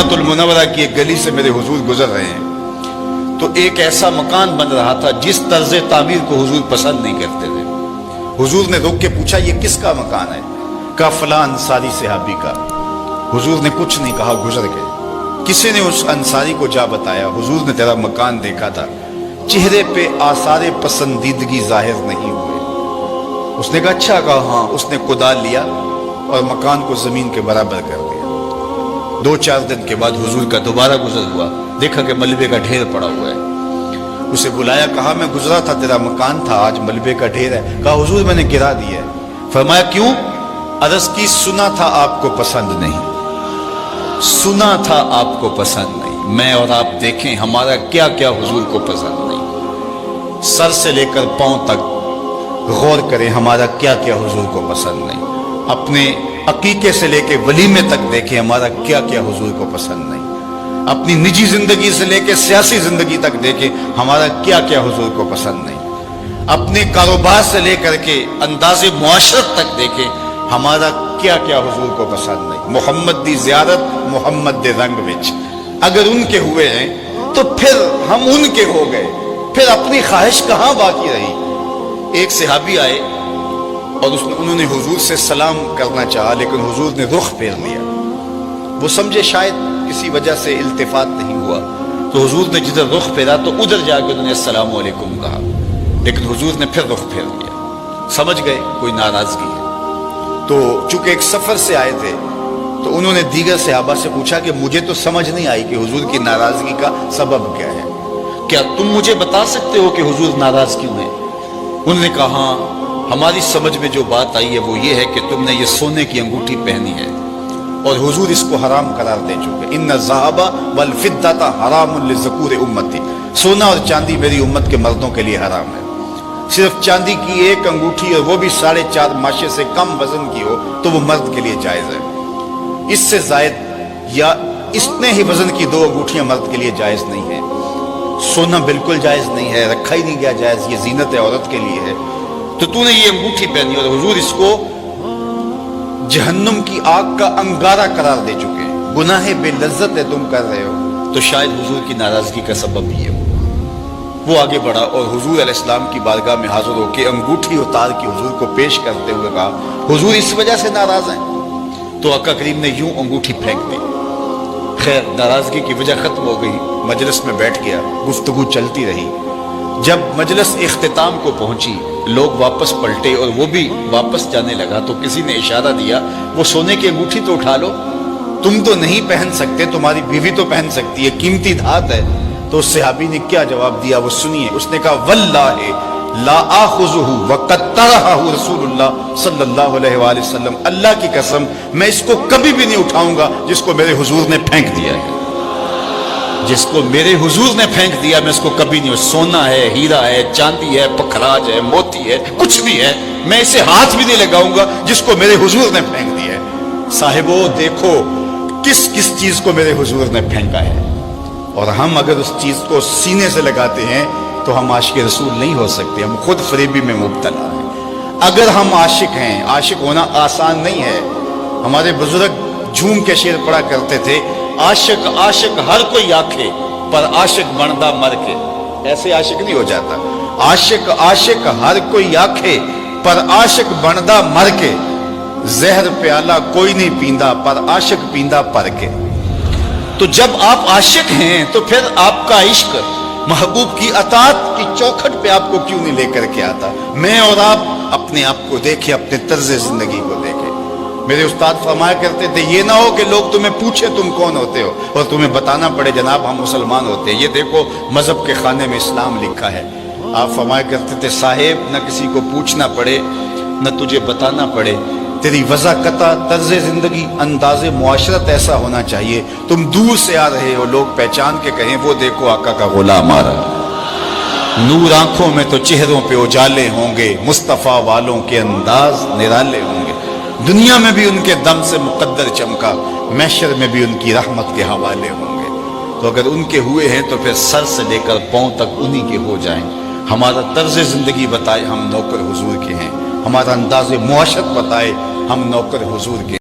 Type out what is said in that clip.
मदीनतुल मुनव्वरा की एक गली से मेरे हुजूर गुजर रहे हैं, तो एक ऐसा मकान बन रहा था जिस तर्ज तामीर को हुजूर पसंद नहीं करते थे। हुजूर ने रोक के पूछा, ये किसका मकान है? कहा फलां अंसारी सहाबी का। हुजूर ने कुछ नहीं कहा, गुजर गए। किसी ने उस अंसारी को जा बताया, हुजूर ने तेरा मकान देखा था, चेहरे पे आसारे पसंदीदगी जाहिर नहीं हुए। उसने कहा अच्छा। कहा हाँ। उसने कुदाल लिया और मकान को जमीन के बराबर कर दिया। 2-4 दिन के बाद हुजूर का दोबारा गुजर हुआ, देखा कि मलबे का ढेर पड़ा हुआ है। उसे बुलाया, कहा मैं गुजरा था, तेरा मकान था, आज मलबे का ढेर है। कहा हुजूर मैंने गिरा दिया है। फरमाया क्यों? अर्ज की, सुना था आपको पसंद नहीं, सुना था आपको पसंद नहीं। मैं और आप देखें हमारा क्या क्या हुजूर को पसंद नहीं। सर से लेकर पांव तक गौर करें, हमारा क्या क्या हुजूर को पसंद नहीं। अपने अकीके से लेकर वलीमे तक देखें, हमारा क्या क्या हुजूर को पसंद नहीं। अपनी निजी जिंदगी से लेकर सियासी जिंदगी तक देखें, हमारा क्या क्या हुजूर को पसंद नहीं। अपने कारोबार से लेकर के अंदाजे मुआशरत तक देखें, हमारा क्या क्या हुजूर को पसंद नहीं। मोहम्मद दी ज़ियारत मोहम्मद दे रंग विच, अगर उनके हुए हैं तो फिर हम उनके हो गए, फिर अपनी ख्वाहिश कहां बाकी रही। एक सहाबी आए और उन्होंने हुजूर से सलाम करना चाहा, लेकिन हुजूर ने रुख फेर लिया। वो समझे शायद किसी वजह से इल्तिफात नहीं हुआ, तो हुजूर ने जिधर रुख फेरा तो उधर जाकर उन्होंने अस्सलामु अलैकुम कहा, लेकिन हुजूर ने फिर रुख फेर लिया। समझ गए कोई नाराजगी है। तो चूंकि एक सफर से आए थे, तो उन्होंने दीगर सहाबा से पूछा कि मुझे तो समझ नहीं आई कि हुजूर की नाराजगी का सबब क्या है, क्या तुम मुझे बता सकते हो कि हुजूर नाराज क्यों है? उन्होंने कहा हमारी समझ में जो बात आई है वो ये है कि तुमने ये सोने की अंगूठी पहनी है और हुजूर इसको हराम करार दे चुके। इन्ना ज़हाबा वल फिद्दता हरामुन लिज़कूर उम्मती, सोना और चांदी मेरी उम्मत के मर्दों के लिए हराम है। सिर्फ चांदी की एक अंगूठी, और वो भी 4.5 माशे से कम वजन की हो तो वो मर्द के लिए जायज है। इससे जायद या इतने ही वजन की 2 अंगूठियां मर्द के लिए जायज नहीं है। सोना बिल्कुल जायज नहीं है, रखा ही नहीं गया जायज, ये जीनत औरत के लिए है। तो तूने ये अंगूठी पहनी और हुजूर इसको जहन्नुम की आग का अंगारा करार दे चुके हैं, गुनाह बेलज्जत है तुम कर रहे हो, तो शायद हुजूर की नाराजगी का सबब ये हो। वो आगे बढ़ा और हुजूर अलैहिस्सलाम की बारगाह में हाजिर होकर अंगूठी उतार के हुजूर को पेश करते हुए कहा, हुजूर इस वजह से नाराज हैं? तो आका करीम ने यूं अंगूठी फेंक दी। खैर नाराजगी की वजह खत्म हो गई, मजलिस में बैठ गया, गुफ्तगू चलती रही। जब मजलिस इख्तिताम को पहुंची, लोग वापस पलटे और वो भी वापस जाने लगा, तो किसी ने इशारा दिया, वो सोने की अंगूठी तो उठा लो, तुम तो नहीं पहन सकते, तुम्हारी बीवी तो पहन सकती है, कीमती धात है। तो उस सहाबी ने क्या जवाब दिया वो सुनिए। उसने कहा वल्लाहि ला आखुजुहु वक़द तरहहु रसूलुल्लाह सल्लल्लाहु अलैहि वसल्लम, अल्लाह की कसम मैं इसको कभी भी नहीं उठाऊंगा जिसको मेरे हुजूर ने फेंक दिया है। जिसको मेरे हुजूर ने फेंक दिया मैं इसको कभी नहीं, सोना है, हीरा है, चांदी है, पखराज है, मोती है, कुछ भी है, मैं इसे हाथ भी नहीं लगाऊंगा जिसको मेरे हुजूर ने फेंक दिया है। साहिबो देखो किस किस चीज को मेरे हुजूर ने फेंका है, और हम अगर उस चीज को सीने से लगाते हैं तो हम आशिक रसूल नहीं हो सकते, हम खुद फरेबी में मुब्तला हैं। अगर हम आशिक हैं, आशिक होना आसान नहीं है। हमारे बुजुर्ग झूम के शेर पढ़ा करते थे, आशिक आशिक हर कोई आखे पर आशिक बनदा मर के। ऐसे आशिक नहीं हो जाता। आशिक आशिक हर कोई आखे पर आशिक बनदा मर के, जहर प्याला कोई नहीं पींदा पर आशिक पींदा पर के। तो जब आप आशिक हैं तो फिर आपका इश्क महबूब की अतात की चौखट पे आपको क्यों नहीं लेकर के आता? मैं और आप अपने आप को देखें, अपने तर्ज जिंदगी को देखें। मेरे उस्ताद फरमाया करते थे, ये ना हो कि लोग तुम्हें पूछे तुम कौन होते हो और तुम्हें बताना पड़े जनाब हम मुसलमान होते हैं। ये देखो मजहब के खाने में इस्लाम लिखा है। आप फरमाया करते थे, साहेब न किसी को पूछना पड़े न तुझे बताना पड़े, तेरी वज़ाकता तर्ज जिंदगी अंदाज़े मुआशरत ऐसा होना चाहिए, तुम दूर से आ रहे हो लोग पहचान के कहें वो देखो आका का गुलाम आ रहा। नूर आंखों में तो चेहरों पे उजाले होंगे, मुस्तफ़ा वालों के अंदाज निराले होंगे। दुनिया में भी उनके दम से मुकद्दर चमका, महशर में भी उनकी रहमत के हवाले होंगे। तो अगर उनके हुए हैं तो फिर सर से लेकर पांव तक उन्हीं के हो जाएं। हमारा तर्ज जिंदगी बताए हम नौकर हुजूर के हैं, हमारा अंदाज़े मुआशरत बताए हम नौकर हुजूर के।